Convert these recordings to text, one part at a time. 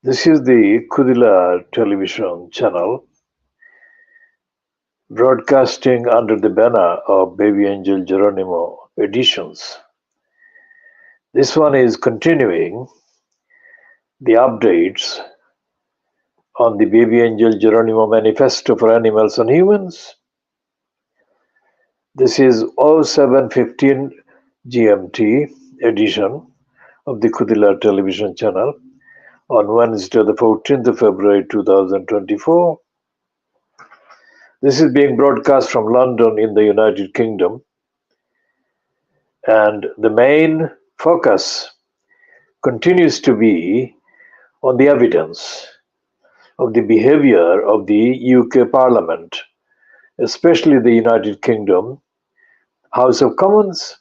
This is the KhoodeelaarTV television channel, broadcasting under the banner of Baby Angel Geronimo editions. This one is continuing the updates on the Baby Angel Geronimo manifesto for animals and humans. This is 07:15 GMT edition of the KhoodeelaarTV television channel on Wednesday, the 14th of February 2024. This is being broadcast from London in the United Kingdom, and the main focus continues to be on the evidence of the behavior of the UK Parliament, especially the United Kingdom House of Commons,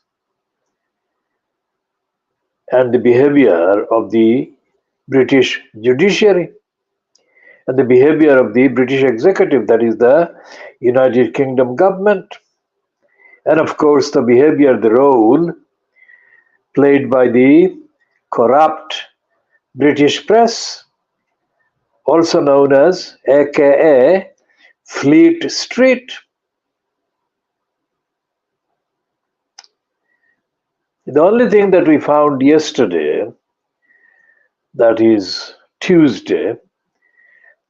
and the behavior of the British judiciary, and the behavior of the British executive, that is the United Kingdom government, and of course the behavior, the role played by the corrupt British press, also known as aka Fleet Street. The only thing that we found yesterday, that is Tuesday,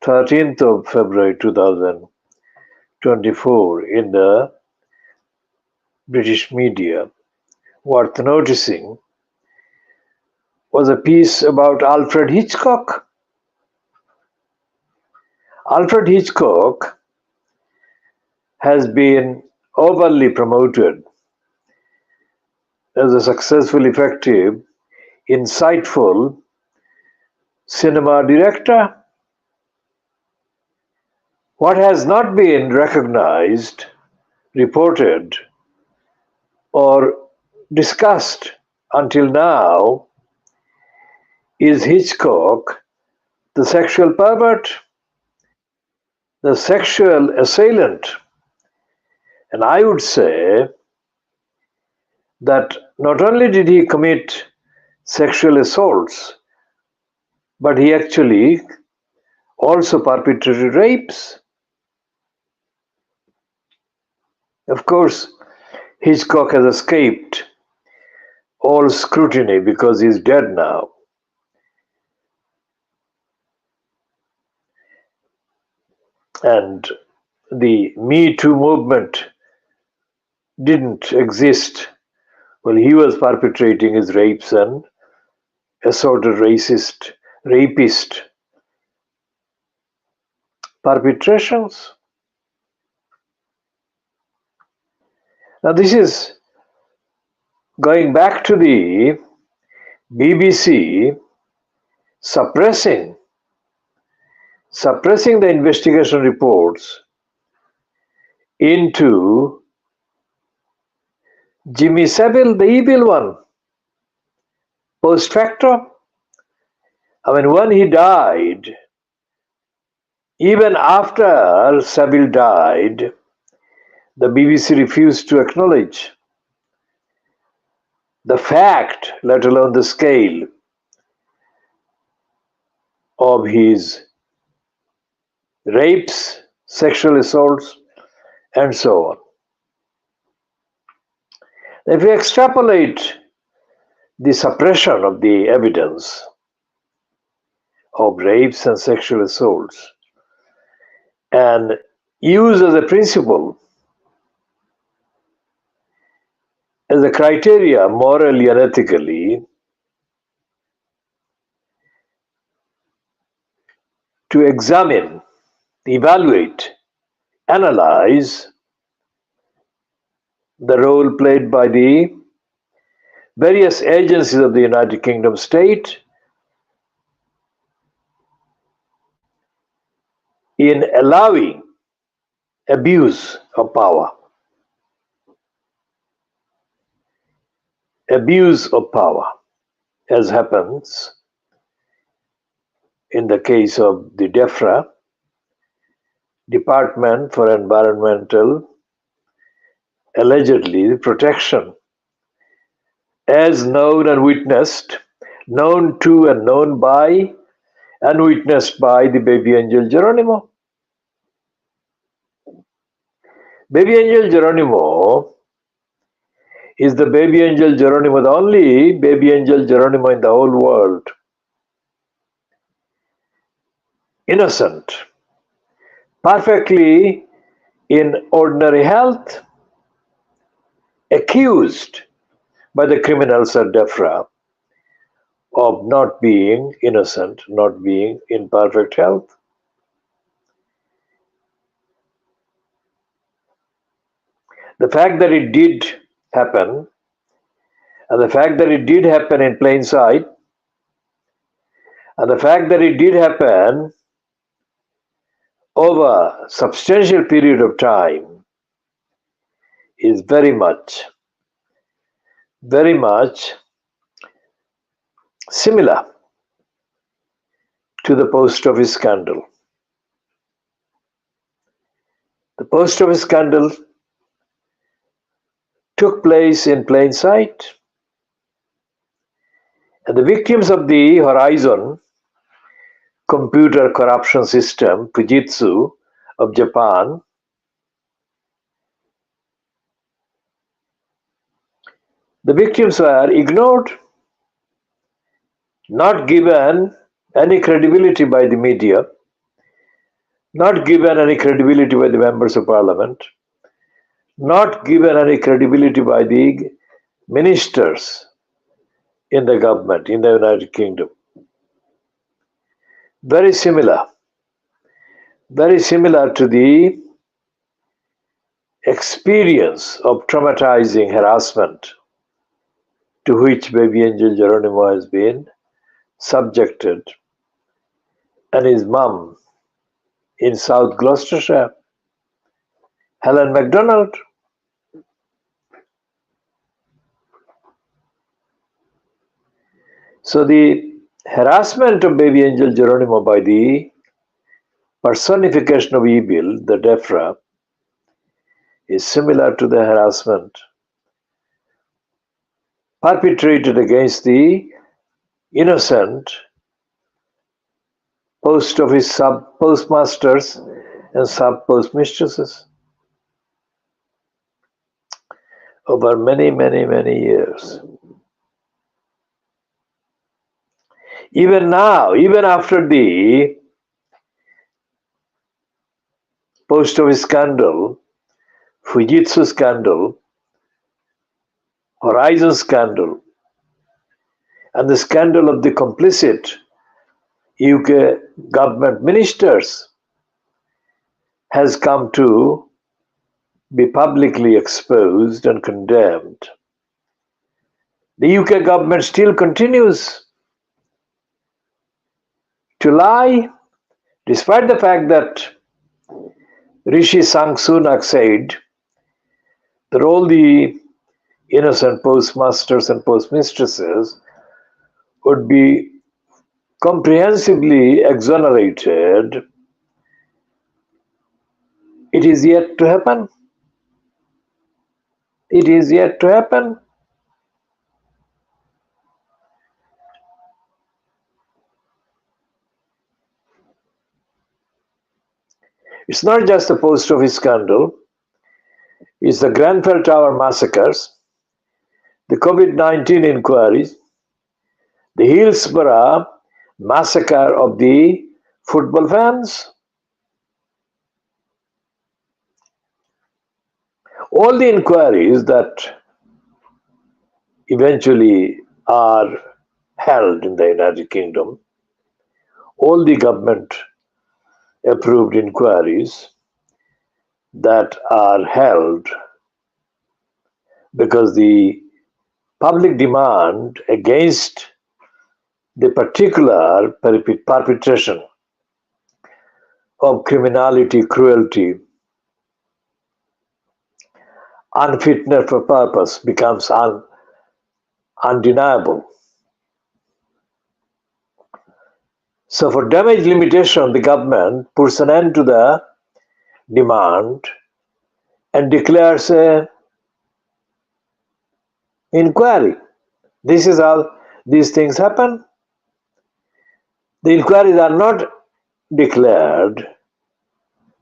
13th of February 2024, in the British media, worth noticing, was a piece about Alfred Hitchcock. Alfred Hitchcock has been overly promoted as a successful, effective, insightful cinema director. What has not been recognized, reported, or discussed until now is Hitchcock, the sexual pervert, the sexual assailant. And I would say that not only did he commit sexual assaults, but he actually also perpetrated rapes. Of course, Hitchcock has escaped all scrutiny because he's dead now. And the Me Too movement didn't exist while he was perpetrating his rapes and assorted rapist perpetrations. Now this is going back to the BBC suppressing the investigation reports into Jimmy Savile, the evil one, post facto. I mean, when he died, even after Savile died, the BBC refused to acknowledge the fact, let alone the scale, of his rapes, sexual assaults, and so on. If we extrapolate the suppression of the evidence of rapes and sexual assaults and use as a principle, as a criteria, morally and ethically, to examine, evaluate, analyze the role played by the various agencies of the United Kingdom state in allowing abuse of power. Abuse of power, as happens in the case of the DEFRA, Department for Environmental, allegedly protection, as known and witnessed known to and known by and witnessed by the baby angel Geronimo. Baby angel Geronimo is the baby angel Geronimo, the only baby angel Geronimo in the whole world. Innocent, perfectly in ordinary health, accused by the criminals at DEFRA of not being innocent, not being in perfect health. The fact that it did happen, and the fact that it did happen in plain sight, and the fact that it did happen over a substantial period of time is very much similar to the post office scandal. The post office scandal took place in plain sight, and the victims of the Horizon computer corruption system, Fujitsu of Japan, the victims were ignored, not given any credibility by the media, not given any credibility by the members of parliament, not given any credibility by the ministers in the government in the United Kingdom. Very similar to the experience of traumatizing harassment to which baby angel Geronimo has been subjected, and his mum in South Gloucestershire, Helen MacDonald. So the harassment of baby angel Geronimo by the personification of evil, the DEFRA, is similar to the harassment perpetrated against the innocent post office sub-postmasters and sub-postmistresses over many years. Even now, even after the post office scandal, Fujitsu scandal, Horizon scandal, and the scandal of the complicit UK government ministers has come to be publicly exposed and condemned. The UK government still continues to lie, despite the fact that Rishi Sunak said that all the innocent postmasters and postmistresses would be comprehensively exonerated. It is yet to happen. It is yet to happen. It's not just the post office scandal, it's the Grenfell Tower massacres, the COVID-19 inquiries, the Hillsborough massacre of the football fans. All the inquiries that eventually are held in the United Kingdom, all the government approved inquiries that are held because the public demand against the particular perpetration of criminality, cruelty, unfitness for purpose becomes undeniable. So for damage limitation, the government puts an end to the demand and declares an inquiry. This is how these things happen. The inquiries are not declared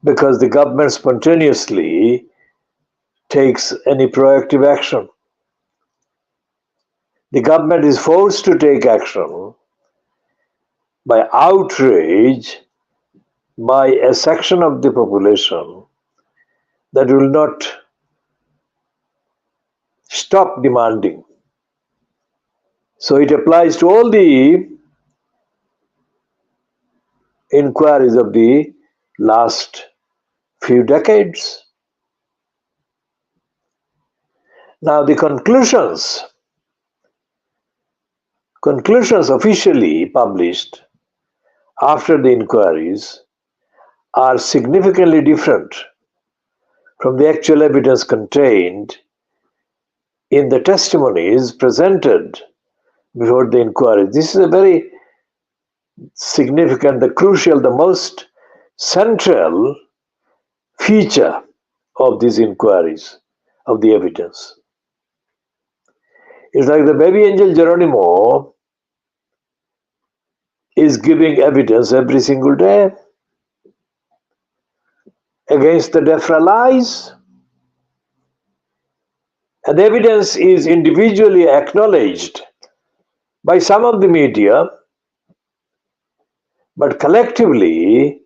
because the government spontaneously takes any proactive action. The government is forced to take action by outrage by a section of the population that will not stop demanding. So it applies to all the inquiries of the last few decades. Now the conclusions officially published after the inquiries are significantly different from the actual evidence contained in the testimonies presented before the inquiry. This is a very significant, the crucial, the most central feature of these inquiries, of the evidence. It's like the baby angel Geronimo is giving evidence every single day against the DEFRA lies. And the evidence is individually acknowledged by some of the media, but collectively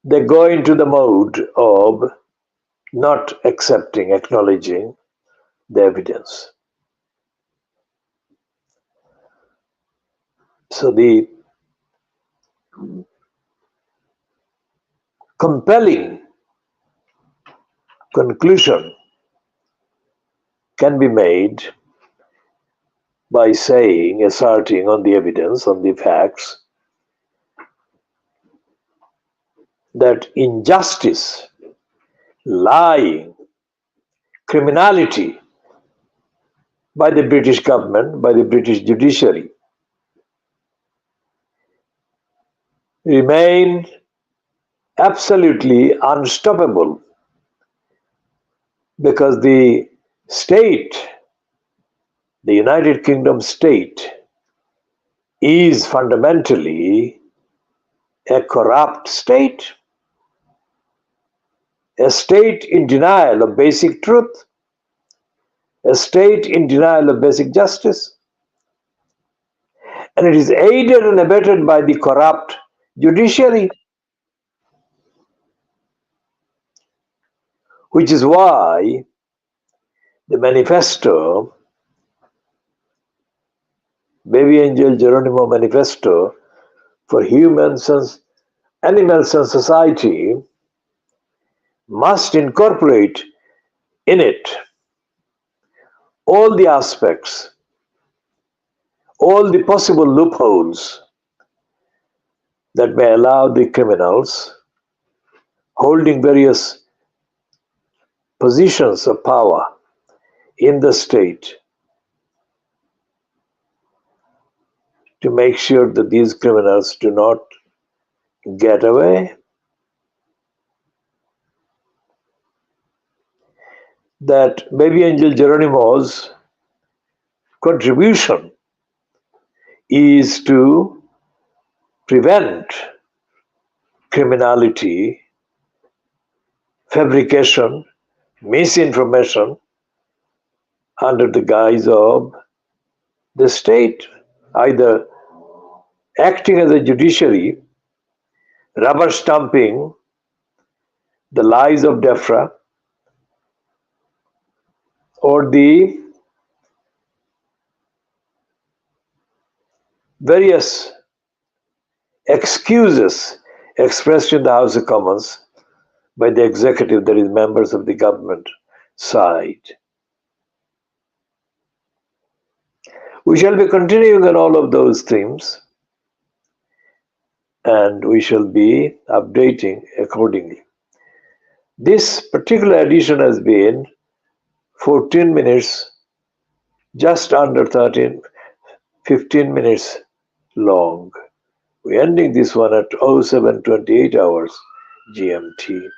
they go into the mode of not accepting, acknowledging the evidence. So the compelling conclusion can be made by saying, asserting on the evidence, on the facts, that injustice, lying, criminality by the British government, by the British judiciary, remain absolutely unstoppable because the state, the United Kingdom state, is fundamentally a corrupt state, a state in denial of basic truth, a state in denial of basic justice, and it is aided and abetted by the corrupt judiciary, which is why the manifesto, Baby Angel Geronimo Manifesto for Humans, Animals and Society, must incorporate in it all the aspects, all the possible loopholes that may allow the criminals holding various positions of power in the state to make sure that these criminals do not get away. That Baby Angel Geronimo's contribution is to prevent criminality, fabrication, misinformation under the guise of the state, either acting as a judiciary, rubber stamping the lies of DEFRA, or the various excuses expressed in the House of Commons by the executive, that is, members of the government side. We shall be continuing on all of those themes, and we shall be updating accordingly. This particular edition has been 14 minutes, just under 15 minutes long. We're ending this one at 07:28 hours GMT.